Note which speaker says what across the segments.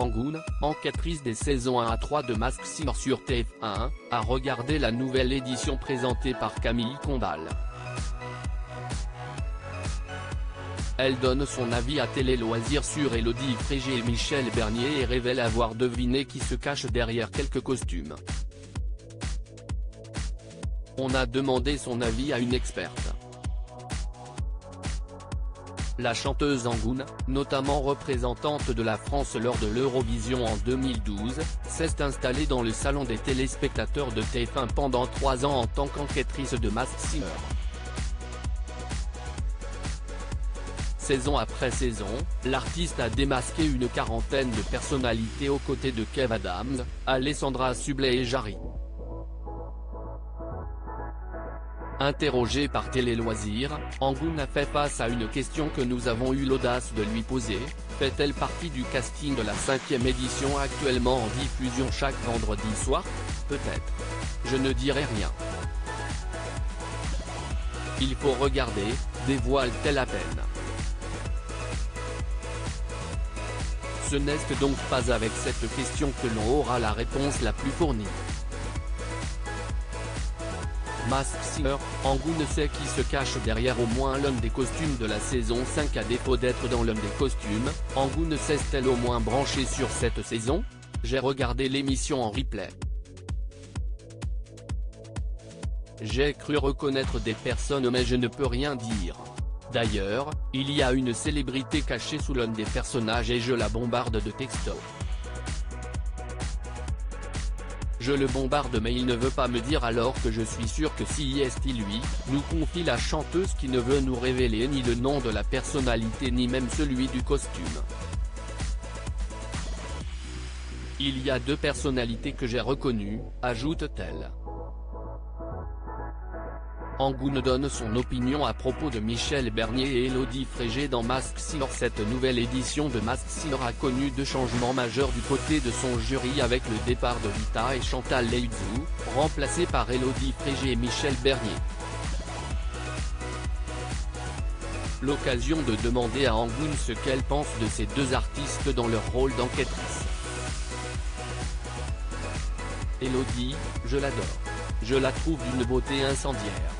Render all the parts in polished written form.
Speaker 1: Angoune, enquêtrice des saisons 1 à 3 de Masked Singer sur TF1, a regardé la nouvelle édition présentée par Camille Combal. Elle donne son avis à Télé Loisirs sur Élodie Frégé et Michel Bernier et révèle avoir deviné qui se cache derrière quelques costumes. On a demandé son avis à une experte. La chanteuse Angoune, notamment représentante de la France lors de l'Eurovision en 2012, s'est installée dans le salon des téléspectateurs de TF1 pendant 3 ans en tant qu'enquêtrice de Masked Singer. Saison après saison, l'artiste a démasqué une quarantaine de personnalités aux côtés de Kev Adams, Alessandra Sublet et Jarry. Interrogée par Télé Loisirs, Angoune a fait face à une question que nous avons eu l'audace de lui poser: fait-elle partie du casting de la 5e édition actuellement en diffusion chaque vendredi soir? Peut-être. Je ne dirai rien. Il faut regarder, dévoile-t-elle à peine. Ce n'est donc pas avec cette question que l'on aura la réponse la plus fournie. Masked Singer, Angoune sait qui se cache derrière au moins l'un des costumes de la saison 5. À défaut d'être dans l'un des costumes, Angoune s'est-elle au moins branchée sur cette saison? J'ai regardé l'émission en replay. J'ai cru reconnaître des personnes mais je ne peux rien dire. D'ailleurs, il y a une célébrité cachée sous l'un des personnages et je la bombarde de textos. Je le bombarde mais il ne veut pas me dire, alors que je suis sûr que si est lui, nous confie la chanteuse qui ne veut nous révéler ni le nom de la personnalité ni même celui du costume. Il y a 2 personnalités que j'ai reconnues, ajoute-t-elle. Angoune donne son opinion à propos de Michel Bernier et Élodie Frégé dans Masked Singer. Cette nouvelle édition de Masked Singer a connu 2 changements majeurs du côté de son jury, avec le départ de Rita et Chantal Leuzou, remplacées par Élodie Frégé et Michel Bernier. L'occasion de demander à Angoune ce qu'elle pense de ces 2 artistes dans leur rôle d'enquêtrice. Élodie, je l'adore. Je la trouve d'une beauté incendiaire.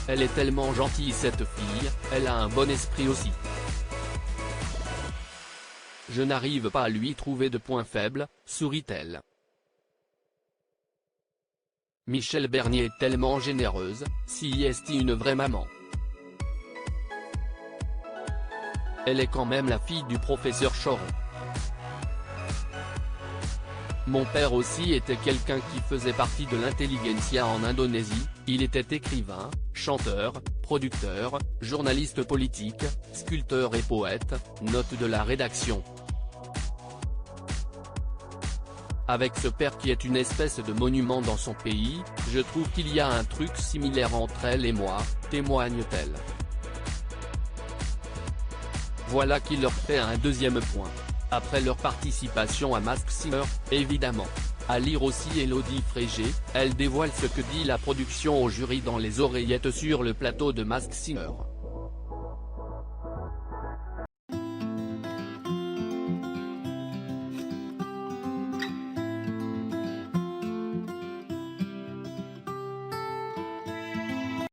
Speaker 1: Elle est tellement gentille cette fille, elle a un bon esprit aussi. Je n'arrive pas à lui trouver de points faibles, sourit-elle. Michel Bernier est tellement généreuse, si est une vraie maman. Elle est quand même la fille du professeur Choron. Mon père aussi était quelqu'un qui faisait partie de l'intelligentsia en Indonésie, il était écrivain, chanteur, producteur, journaliste politique, sculpteur et poète, note de la rédaction. Avec ce père qui est une espèce de monument dans son pays, je trouve qu'il y a un truc similaire entre elle et moi, témoigne-t-elle. Voilà qui leur fait un 2e point. Après leur participation à Masked Singer, évidemment. À lire aussi Élodie Frégé, elle dévoile ce que dit la production au jury dans les oreillettes sur le plateau de Masked Singer.